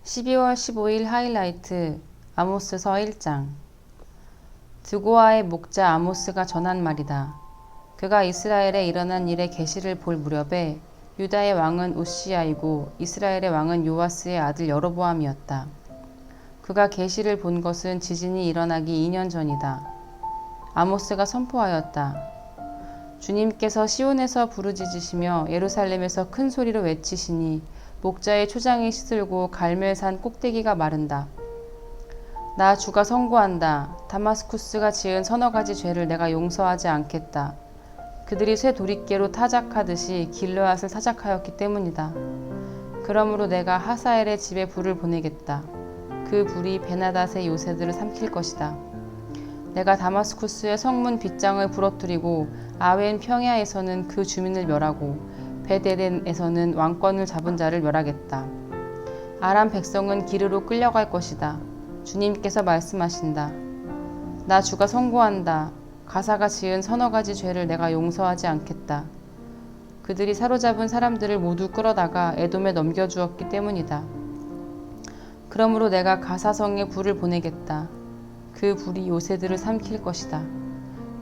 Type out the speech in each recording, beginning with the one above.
(12월 15일) 하이라이트 아모스서 1장. 드고아의 목자 아모스가 전한 말이다. 그가 이스라엘에 일어난 일의 계시를 볼 무렵에 유다의 왕은 우시야이고 이스라엘의 왕은 요아스의 아들 여로보암이었다. 그가 계시를 본 것은 지진이 일어나기 2년 전이다. 아모스가 선포하였다. 주님께서 시온에서 부르짖으시며 예루살렘에서 큰 소리로 외치시니 목자의 초장이 시들고 갈멜산 꼭대기가 마른다. 나 주가 선고한다. 다마스쿠스가 지은 서너 가지 죄를 내가 용서하지 않겠다. 그들이 쇠 도리깨로 타작하듯이 길르앗을 타작하였기 때문이다. 그러므로 내가 하사엘의 집에 불을 보내겠다. 그 불이 베나닷의 요새들을 삼킬 것이다. 내가 다마스쿠스의 성문 빗장을 부러뜨리고 아웬 평야에서는 그 주민을 멸하고 벳에덴에서는 왕권을 잡은 자를 멸하겠다. 아람 백성은 기르로 끌려갈 것이다. 주님께서 말씀하신다. 나 주가 선고한다. 가사가 지은 서너 가지 죄를 내가 용서하지 않겠다. 그들이 사로잡은 사람들을 모두 끌어다가 에돔에 넘겨주었기 때문이다. 그러므로 내가 가사성에 불을 보내겠다. 그 불이 요새들을 삼킬 것이다.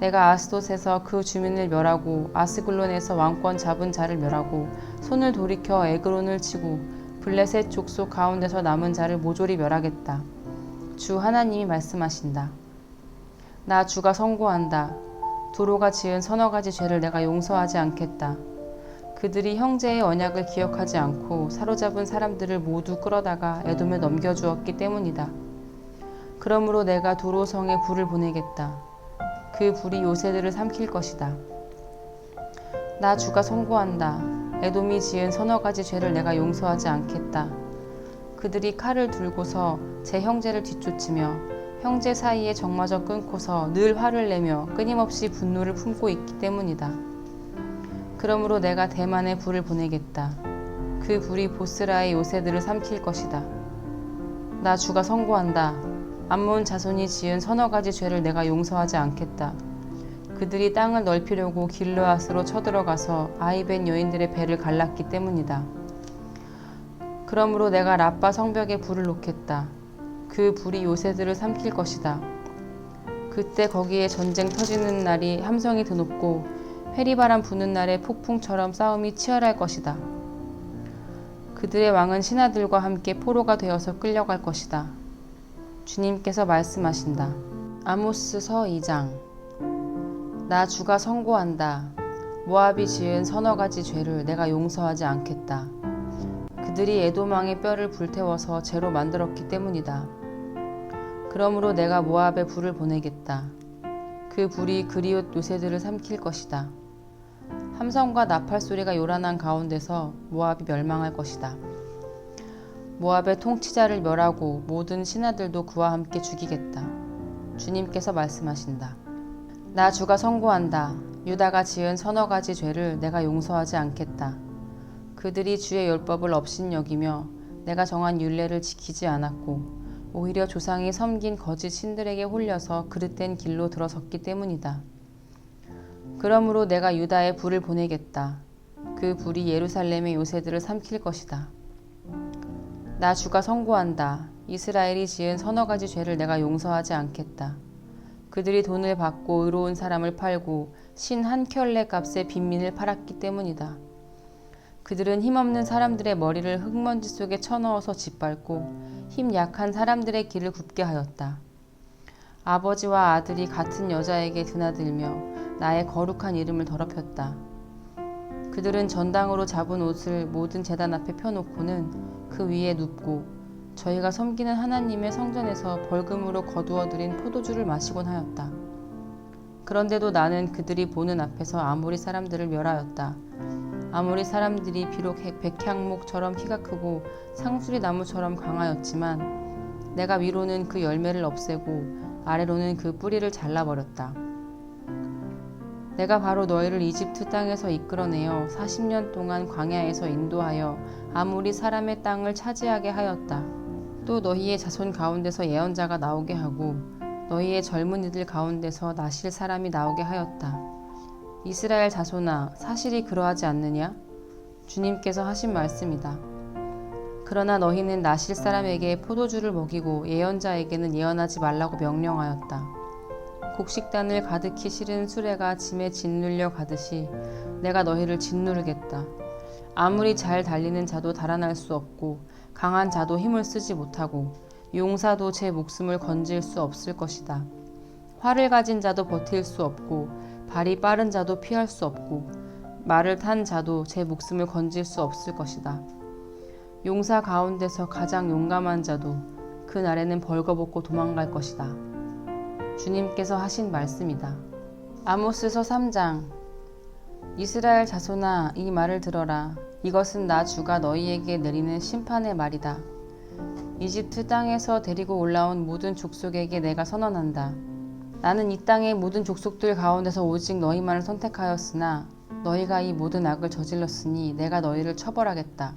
내가 아스돗에서 그 주민을 멸하고 아스글론에서 왕권 잡은 자를 멸하고 손을 돌이켜 에그론을 치고 블레셋 족속 가운데서 남은 자를 모조리 멸하겠다. 주 하나님이 말씀하신다. 나 주가 선고한다. 도로가 지은 서너 가지 죄를 내가 용서하지 않겠다. 그들이 형제의 언약을 기억하지 않고 사로잡은 사람들을 모두 끌어다가 에돔에 넘겨주었기 때문이다. 그러므로 내가 도로성에 불을 보내겠다. 그 불이 요새들을 삼킬 것이다. 나 주가 선고한다. 에돔이 지은 서너 가지 죄를 내가 용서하지 않겠다. 그들이 칼을 들고서 제 형제를 뒤쫓으며 형제 사이에 정마저 끊고서 늘 화를 내며 끊임없이 분노를 품고 있기 때문이다. 그러므로 내가 대만에 불을 보내겠다. 그 불이 보스라의 요새들을 삼킬 것이다. 나 주가 선고한다. 암몬 자손이 지은 서너 가지 죄를 내가 용서하지 않겠다. 그들이 땅을 넓히려고 길르앗으로 쳐들어가서 아이벤 여인들의 배를 갈랐기 때문이다. 그러므로 내가 라빠 성벽에 불을 놓겠다. 그 불이 요새들을 삼킬 것이다. 그때 거기에 전쟁 터지는 날이 함성이 드높고 회리바람 부는 날에 폭풍처럼 싸움이 치열할 것이다. 그들의 왕은 신하들과 함께 포로가 되어서 끌려갈 것이다. 주님께서 말씀하신다. 아모스서 2장. 나 주가 선고한다. 모압이 지은 서너 가지 죄를 내가 용서하지 않겠다. 그들이 에돔 왕의 뼈를 불태워서 재로 만들었기 때문이다. 그러므로 내가 모압에 불을 보내겠다. 그 불이 그리옷 요새들을 삼킬 것이다. 함성과 나팔 소리가 요란한 가운데서 모압이 멸망할 것이다. 모압의 통치자를 멸하고 모든 신하들도 그와 함께 죽이겠다. 주님께서 말씀하신다. 나 주가 선고한다. 유다가 지은 서너 가지 죄를 내가 용서하지 않겠다. 그들이 주의 율법을 업신여기며 내가 정한 율례를 지키지 않았고 오히려 조상이 섬긴 거짓 신들에게 홀려서 그릇된 길로 들어섰기 때문이다. 그러므로 내가 유다에 불을 보내겠다. 그 불이 예루살렘의 요새들을 삼킬 것이다. 나 주가 선고한다. 이스라엘이 지은 서너 가지 죄를 내가 용서하지 않겠다. 그들이 돈을 받고 의로운 사람을 팔고 신 한 켤레 값에 빈민을 팔았기 때문이다. 그들은 힘없는 사람들의 머리를 흙먼지 속에 쳐넣어서 짓밟고 힘 약한 사람들의 길을 굽게 하였다. 아버지와 아들이 같은 여자에게 드나들며 나의 거룩한 이름을 더럽혔다. 그들은 전당으로 잡은 옷을 모든 제단 앞에 펴놓고는 그 위에 눕고 저희가 섬기는 하나님의 성전에서 벌금으로 거두어들인 포도주를 마시곤 하였다. 그런데도 나는 그들이 보는 앞에서 아모리 사람들을 멸하였다. 아모리 사람들이 비록 백향목처럼 키가 크고 상수리 나무처럼 강하였지만 내가 위로는 그 열매를 없애고 아래로는 그 뿌리를 잘라버렸다. 내가 바로 너희를 이집트 땅에서 이끌어내어 40년 동안 광야에서 인도하여 아모리 사람의 땅을 차지하게 하였다. 또 너희의 자손 가운데서 예언자가 나오게 하고 너희의 젊은이들 가운데서 나실 사람이 나오게 하였다. 이스라엘 자손아, 사실이 그러하지 않느냐? 주님께서 하신 말씀이다. 그러나 너희는 나실 사람에게 포도주를 먹이고 예언자에게는 예언하지 말라고 명령하였다. 곡식단을 가득히 실은 수레가 짐에 짓눌려 가듯이 내가 너희를 짓누르겠다. 아무리 잘 달리는 자도 달아날 수 없고 강한 자도 힘을 쓰지 못하고 용사도 제 목숨을 건질 수 없을 것이다. 활을 가진 자도 버틸 수 없고 발이 빠른 자도 피할 수 없고 말을 탄 자도 제 목숨을 건질 수 없을 것이다. 용사 가운데서 가장 용감한 자도 그 날에는 벌거벗고 도망갈 것이다. 주님께서 하신 말씀이다. 아모스서 3장. 이스라엘 자손아, 이 말을 들어라. 이것은 나 주가 너희에게 내리는 심판의 말이다. 이집트 땅에서 데리고 올라온 모든 족속에게 내가 선언한다. 나는 이 땅의 모든 족속들 가운데서 오직 너희만을 선택하였으나 너희가 이 모든 악을 저질렀으니 내가 너희를 처벌하겠다.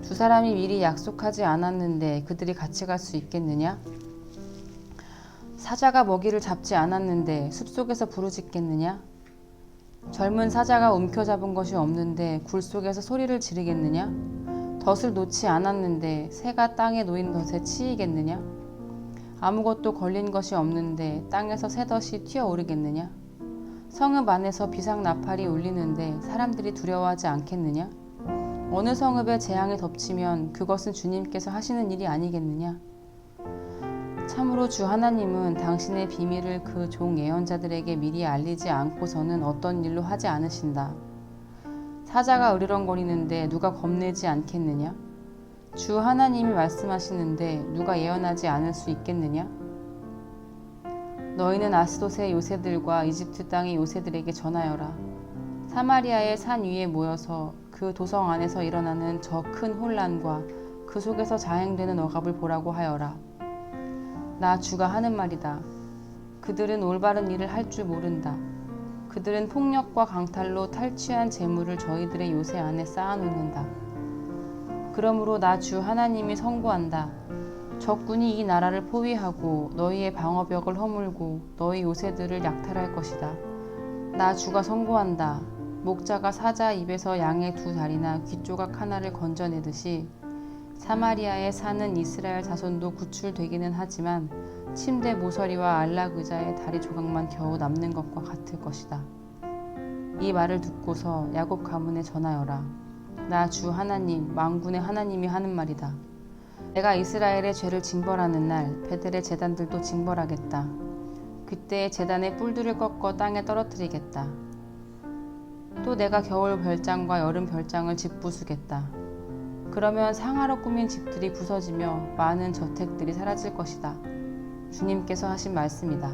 두 사람이 미리 약속하지 않았는데 그들이 같이 갈 수 있겠느냐? 사자가 먹이를 잡지 않았는데 숲속에서 부르짖겠느냐? 젊은 사자가 움켜잡은 것이 없는데 굴 속에서 소리를 지르겠느냐? 덫을 놓지 않았는데 새가 땅에 놓인 덫에 치이겠느냐? 아무것도 걸린 것이 없는데 땅에서 새덫이 튀어오르겠느냐? 성읍 안에서 비상나팔이 울리는데 사람들이 두려워하지 않겠느냐? 어느 성읍에 재앙이 덮치면 그것은 주님께서 하시는 일이 아니겠느냐? 참으로 주 하나님은 당신의 비밀을 그 종 예언자들에게 미리 알리지 않고서는 어떤 일로 하지 않으신다. 사자가 으르렁거리는데 누가 겁내지 않겠느냐? 주 하나님이 말씀하시는데 누가 예언하지 않을 수 있겠느냐? 너희는 아스돗의 요새들과 이집트 땅의 요새들에게 전하여라. 사마리아의 산 위에 모여서 그 도성 안에서 일어나는 저 큰 혼란과 그 속에서 자행되는 억압을 보라고 하여라. 나 주가 하는 말이다. 그들은 올바른 일을 할 줄 모른다. 그들은 폭력과 강탈로 탈취한 재물을 저희들의 요새 안에 쌓아놓는다. 그러므로 나 주 하나님이 선고한다. 적군이 이 나라를 포위하고 너희의 방어벽을 허물고 너희 요새들을 약탈할 것이다. 나 주가 선고한다. 목자가 사자 입에서 양의 두 다리나 귀조각 하나를 건져내듯이 사마리아에 사는 이스라엘 자손도 구출되기는 하지만 침대 모서리와 안락 의자의 다리 조각만 겨우 남는 것과 같을 것이다. 이 말을 듣고서 야곱 가문에 전하여라. 나 주 하나님 만군의 하나님이 하는 말이다. 내가 이스라엘의 죄를 징벌하는 날 베델의 제단들도 징벌하겠다. 그때 제단의 뿔들을 꺾어 땅에 떨어뜨리겠다. 또 내가 겨울 별장과 여름 별장을 짓부수겠다. 그러면 상하로 꾸민 집들이 부서지며 많은 저택들이 사라질 것이다. 주님께서 하신 말씀이다.